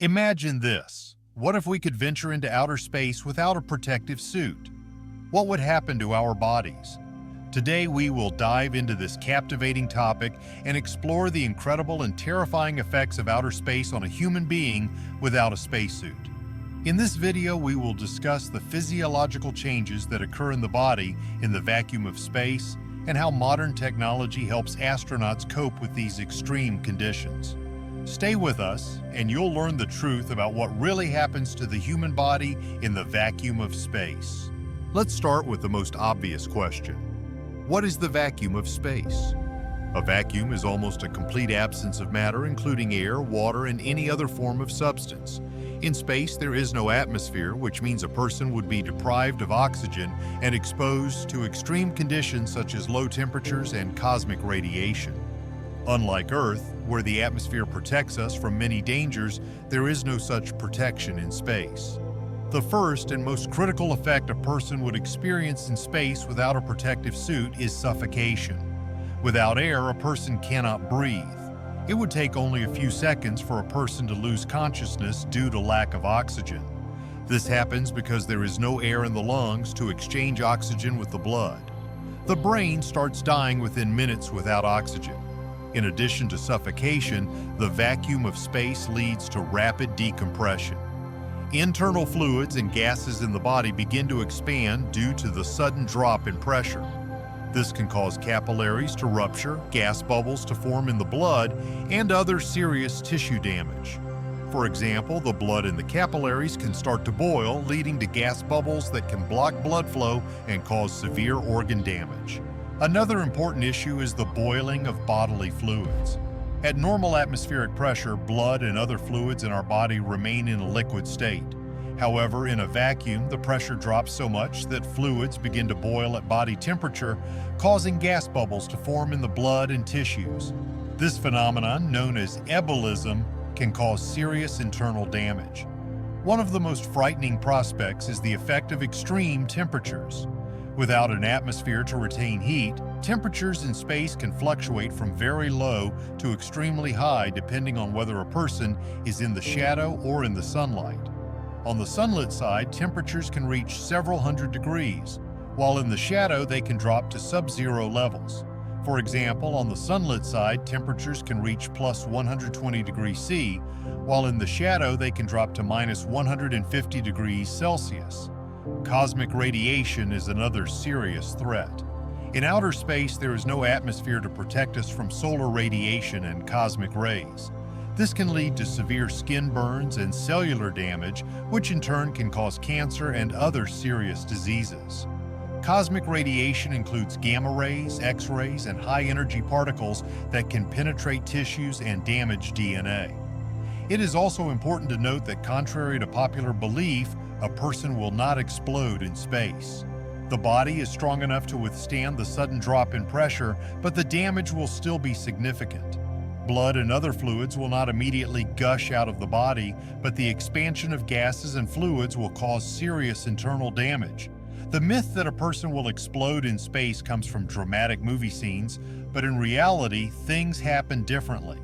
Imagine this. What if we could venture into outer space without a protective suit? What would happen to our bodies? Today we will dive into this captivating topic and explore the incredible and terrifying effects of outer space on a human being without a spacesuit. In this video we will discuss the physiological changes that occur in the body in the vacuum of space and how modern technology helps astronauts cope with these extreme conditions. Stay with us, and you'll learn the truth about what really happens to the human body in the vacuum of space. Let's start with the most obvious question. What is the vacuum of space? A vacuum is almost a complete absence of matter, including air, water, and any other form of substance. In space, there is no atmosphere, which means a person would be deprived of oxygen and exposed to extreme conditions such as low temperatures and cosmic radiation. Unlike Earth, where the atmosphere protects us from many dangers, there is no such protection in space. The first and most critical effect a person would experience in space without a protective suit is suffocation. Without air, a person cannot breathe. It would take only a few seconds for a person to lose consciousness due to lack of oxygen. This happens because there is no air in the lungs to exchange oxygen with the blood. The brain starts dying within minutes without oxygen. In addition to suffocation, the vacuum of space leads to rapid decompression. Internal fluids and gases in the body begin to expand due to the sudden drop in pressure. This can cause capillaries to rupture, gas bubbles to form in the blood, and other serious tissue damage. For example, the blood in the capillaries can start to boil, leading to gas bubbles that can block blood flow and cause severe organ damage. Another important issue is the boiling of bodily fluids. At normal atmospheric pressure, blood and other fluids in our body remain in a liquid state. However, in a vacuum, the pressure drops so much that fluids begin to boil at body temperature, causing gas bubbles to form in the blood and tissues. This phenomenon, known as ebullition, can cause serious internal damage. One of the most frightening prospects is the effect of extreme temperatures. Without an atmosphere to retain heat, temperatures in space can fluctuate from very low to extremely high depending on whether a person is in the shadow or in the sunlight. On the sunlit side, temperatures can reach several hundred degrees, while in the shadow they can drop to sub-zero levels. For example, on the sunlit side, temperatures can reach plus 120 degrees C, while in the shadow they can drop to minus 150 degrees Celsius. Cosmic radiation is another serious threat. In outer space, there is no atmosphere to protect us from solar radiation and cosmic rays. This can lead to severe skin burns and cellular damage, which in turn can cause cancer and other serious diseases. Cosmic radiation includes gamma rays, X-rays, and high-energy particles that can penetrate tissues and damage DNA. It is also important to note that contrary to popular belief, a person will not explode in space. The body is strong enough to withstand the sudden drop in pressure, but the damage will still be significant. Blood and other fluids will not immediately gush out of the body, but the expansion of gases and fluids will cause serious internal damage. The myth that a person will explode in space comes from dramatic movie scenes, but in reality, things happen differently.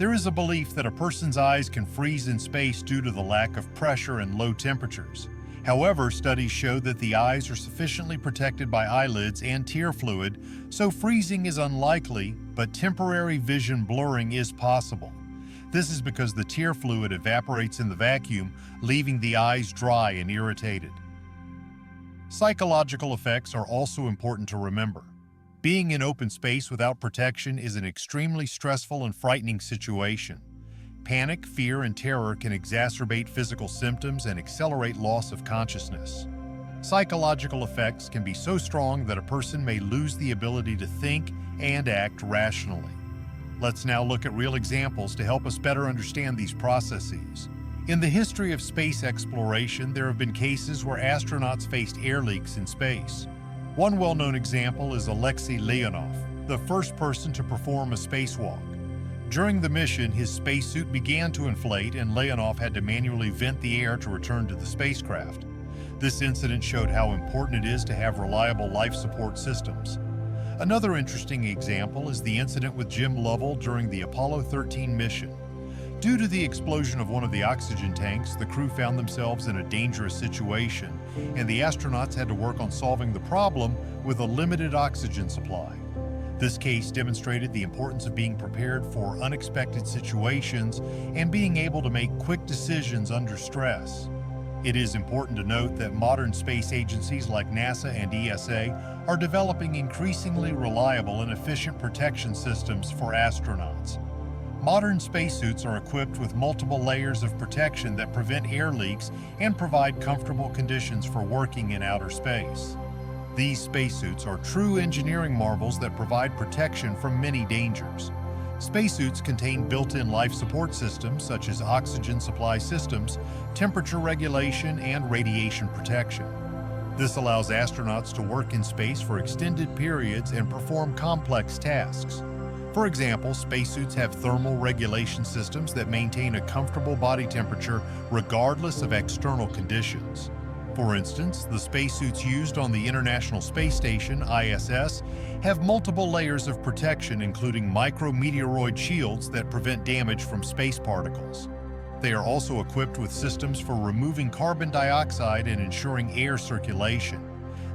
There is a belief that a person's eyes can freeze in space due to the lack of pressure and low temperatures. However, studies show that the eyes are sufficiently protected by eyelids and tear fluid, so freezing is unlikely, but temporary vision blurring is possible. This is because the tear fluid evaporates in the vacuum, leaving the eyes dry and irritated. Psychological effects are also important to remember. Being in open space without protection is an extremely stressful and frightening situation. Panic, fear, and terror can exacerbate physical symptoms and accelerate loss of consciousness. Psychological effects can be so strong that a person may lose the ability to think and act rationally. Let's now look at real examples to help us better understand these processes. In the history of space exploration, there have been cases where astronauts faced air leaks in space. One well-known example is Alexei Leonov, the first person to perform a spacewalk. During the mission, his spacesuit began to inflate and Leonov had to manually vent the air to return to the spacecraft. This incident showed how important it is to have reliable life support systems. Another interesting example is the incident with Jim Lovell during the Apollo 13 mission. Due to the explosion of one of the oxygen tanks, the crew found themselves in a dangerous situation, and the astronauts had to work on solving the problem with a limited oxygen supply. This case demonstrated the importance of being prepared for unexpected situations and being able to make quick decisions under stress. It is important to note that modern space agencies like NASA and ESA are developing increasingly reliable and efficient protection systems for astronauts. Modern spacesuits are equipped with multiple layers of protection that prevent air leaks and provide comfortable conditions for working in outer space. These spacesuits are true engineering marvels that provide protection from many dangers. Spacesuits contain built-in life support systems such as oxygen supply systems, temperature regulation, and radiation protection. This allows astronauts to work in space for extended periods and perform complex tasks. For example, spacesuits have thermal regulation systems that maintain a comfortable body temperature regardless of external conditions. For instance, the spacesuits used on the International Space Station, ISS, have multiple layers of protection, including micrometeoroid shields that prevent damage from space particles. They are also equipped with systems for removing carbon dioxide and ensuring air circulation.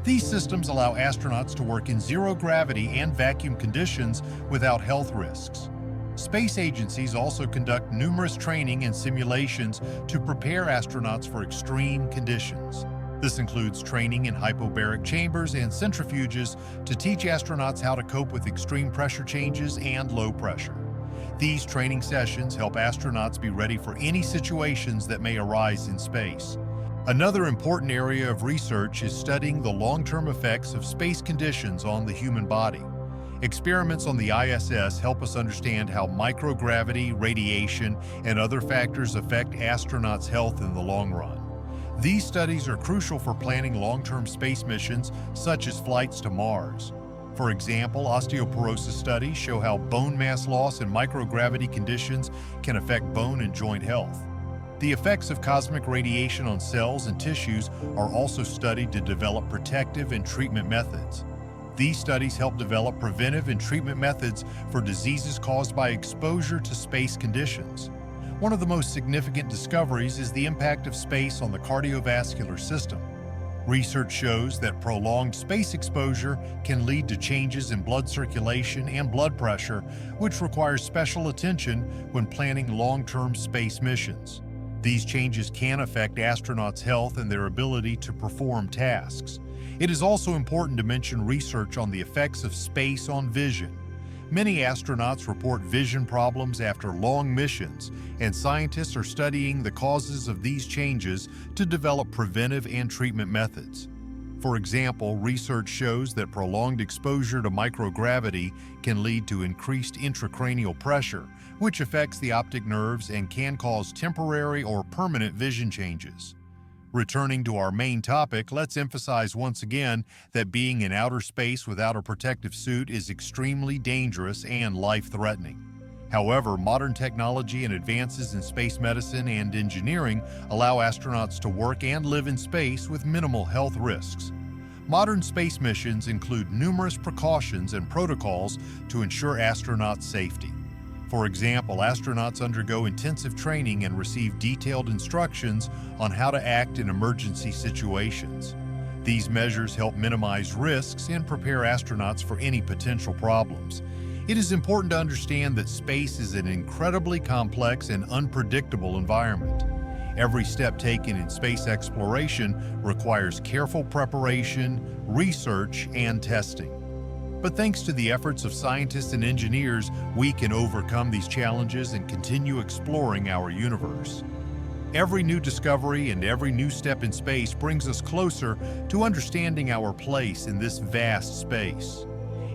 These systems allow astronauts to work in zero-gravity and vacuum conditions without health risks. Space agencies also conduct numerous training and simulations to prepare astronauts for extreme conditions. This includes training in hyperbaric chambers and centrifuges to teach astronauts how to cope with extreme pressure changes and low pressure. These training sessions help astronauts be ready for any situations that may arise in space. Another important area of research is studying the long-term effects of space conditions on the human body. Experiments on the ISS help us understand how microgravity, radiation, and other factors affect astronauts' health in the long run. These studies are crucial for planning long-term space missions, such as flights to Mars. For example, osteoporosis studies show how bone mass loss in microgravity conditions can affect bone and joint health. The effects of cosmic radiation on cells and tissues are also studied to develop protective and treatment methods. These studies help develop preventive and treatment methods for diseases caused by exposure to space conditions. One of the most significant discoveries is the impact of space on the cardiovascular system. Research shows that prolonged space exposure can lead to changes in blood circulation and blood pressure, which requires special attention when planning long-term space missions. These changes can affect astronauts' health and their ability to perform tasks. It is also important to mention research on the effects of space on vision. Many astronauts report vision problems after long missions, and scientists are studying the causes of these changes to develop preventive and treatment methods. For example, research shows that prolonged exposure to microgravity can lead to increased intracranial pressure, which affects the optic nerves and can cause temporary or permanent vision changes. Returning to our main topic, let's emphasize once again that being in outer space without a protective suit is extremely dangerous and life-threatening. However, modern technology and advances in space medicine and engineering allow astronauts to work and live in space with minimal health risks. Modern space missions include numerous precautions and protocols to ensure astronauts' safety. For example, astronauts undergo intensive training and receive detailed instructions on how to act in emergency situations. These measures help minimize risks and prepare astronauts for any potential problems. It is important to understand that space is an incredibly complex and unpredictable environment. Every step taken in space exploration requires careful preparation, research, and testing. But thanks to the efforts of scientists and engineers, we can overcome these challenges and continue exploring our universe. Every new discovery and every new step in space brings us closer to understanding our place in this vast space.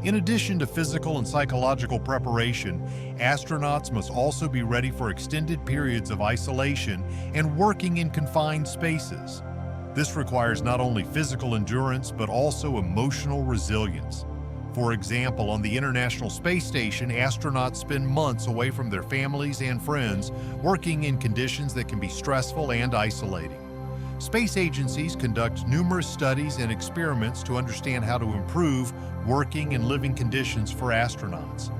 In addition to physical and psychological preparation, astronauts must also be ready for extended periods of isolation and working in confined spaces. This requires not only physical endurance, but also emotional resilience. For example, on the International Space Station, astronauts spend months away from their families and friends, working in conditions that can be stressful and isolating. Space agencies conduct numerous studies and experiments to understand how to improve working and living conditions for astronauts.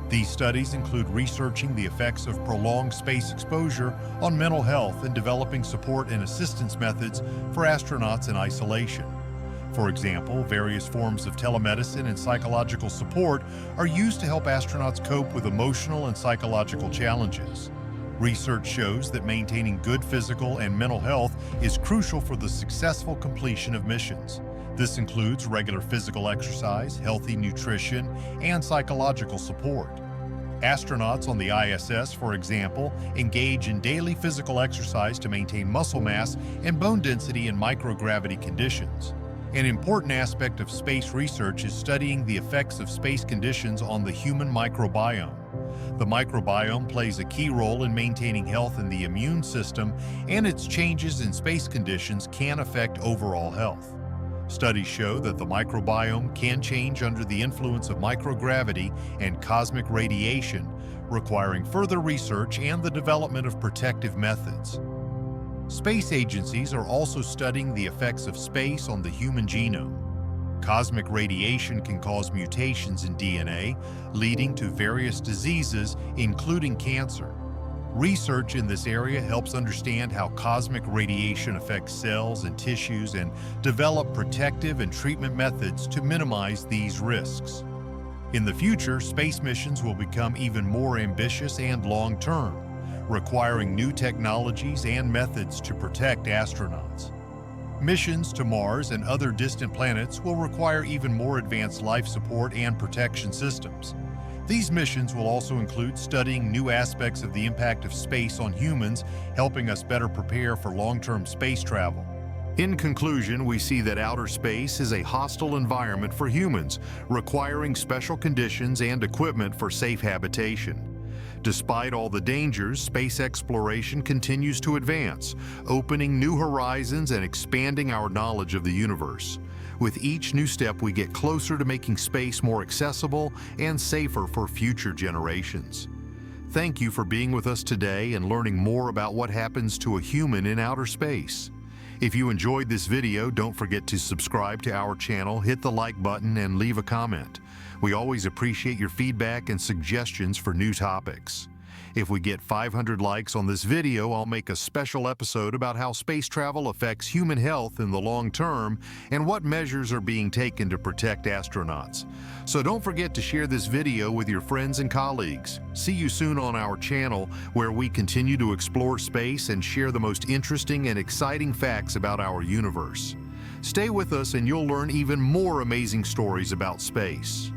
These studies include researching the effects of prolonged space exposure on mental health and developing support and assistance methods for astronauts in isolation. For example, various forms of telemedicine and psychological support are used to help astronauts cope with emotional and psychological challenges. Research shows that maintaining good physical and mental health is crucial for the successful completion of missions. This includes regular physical exercise, healthy nutrition, and psychological support. Astronauts on the ISS, for example, engage in daily physical exercise to maintain muscle mass and bone density in microgravity conditions. An important aspect of space research is studying the effects of space conditions on the human microbiome. The microbiome plays a key role in maintaining health in the immune system, and its changes in space conditions can affect overall health. Studies show that the microbiome can change under the influence of microgravity and cosmic radiation, requiring further research and the development of protective methods. Space agencies are also studying the effects of space on the human genome. Cosmic radiation can cause mutations in DNA, leading to various diseases, including cancer. Research in this area helps understand how cosmic radiation affects cells and tissues and develop protective and treatment methods to minimize these risks. In the future, space missions will become even more ambitious and long-term, requiring new technologies and methods to protect astronauts. Missions to Mars and other distant planets will require even more advanced life support and protection systems. These missions will also include studying new aspects of the impact of space on humans, helping us better prepare for long-term space travel. In conclusion, we see that outer space is a hostile environment for humans, requiring special conditions and equipment for safe habitation. Despite all the dangers, space exploration continues to advance, opening new horizons and expanding our knowledge of the universe. With each new step, we get closer to making space more accessible and safer for future generations. Thank you for being with us today and learning more about what happens to a human in outer space. If you enjoyed this video, don't forget to subscribe to our channel, hit the like button, and leave a comment. We always appreciate your feedback and suggestions for new topics. If we get 500 likes on this video, I'll make a special episode about how space travel affects human health in the long term and what measures are being taken to protect astronauts. So don't forget to share this video with your friends and colleagues. See you soon on our channel, where we continue to explore space and share the most interesting and exciting facts about our universe. Stay with us and you'll learn even more amazing stories about space.